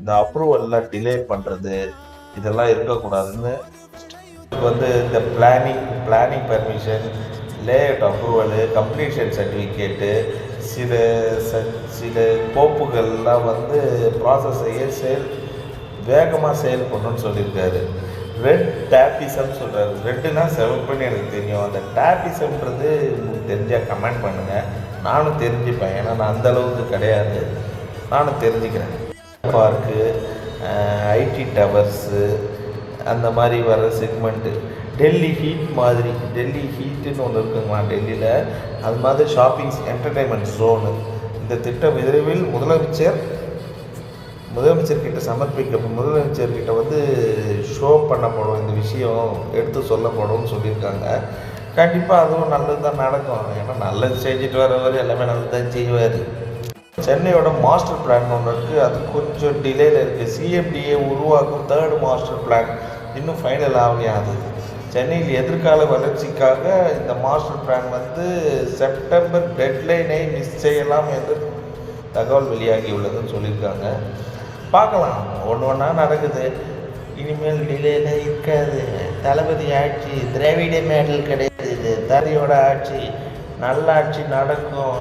இந்த அப்ரூவல்லாம் டிலே பண்ணுறது இதெல்லாம் இருக்கக்கூடாதுன்னு இந்த planning permission, layout approval, completion certificate, சில சில கோப்புகள்லாம் ப்ராசஸ் செய்ய வேகமாக செயல் பண்ணணும்னு சொல்லியிருக்காரு. ரெட் டேப்பிசம் சொல்கிறாரு. ரெட்டுனா சிவப்புன்னு எனக்கு தெரியும். அந்த டேப்பிசம்ன்றது உங்களுக்கு தெரிஞ்சால் கமெண்ட் பண்ணுங்கள், நானும் தெரிஞ்சுப்பேன். ஏன்னா நான் அந்தளவுக்கு கிடையாது, நானும் தெரிஞ்சுக்கிறேன். பார்க்கு, ஐடி டவர்ஸு, அந்த மாதிரி வர செக்மெண்ட்டு, டெல்லி ஹீட்டுன்னு ஒன்று இருக்குங்களா டெல்லியில், அது மாதிரி ஷாப்பிங்ஸ், என்டர்டெயின்மெண்ட் ஜோனு. இந்த திட்டம் விரைவில் முதலமைச்சர்கிட்ட முதலமைச்சர்கிட்ட ஷோ பண்ணப்படும், இந்த விஷயம் எடுத்து சொல்லப்படும்னு சொல்லியிருக்காங்க. கண்டிப்பாக அதுவும் நல்லது தான் நடக்கும். ஏன்னா நல்லது செஞ்சுட்டு வரவர் எல்லாமே நல்லது தான் செய்வார். சென்னையோட மாஸ்டர் பிளான் ஒன்று இருக்குது, அது கொஞ்சம் டிலேயில் இருக்குது. சிஎம்டிஏ உருவாக்கும் 3rd மாஸ்டர் பிளான் இன்னும் ஃபைனல் ஆகலையாது. சென்னையில் எதிர்கால வளர்ச்சிக்காக இந்த மாஸ்டர் பிளான் செப்டம்பர் டெட்லைனை மிஸ் செய்யலாம் என்று தகவல் வெளியாகியுள்ளதுன்னு சொல்லியிருக்காங்க. பார்க்கலாம், ஒன்றா நடக்குது. இனிமேல் டிலேலாம் இருக்காது. தளபதி ஆட்சி திராவிட மாடல் கிடையாது, இது தரையோட ஆட்சி, நல்ல ஆட்சி நடக்கும்.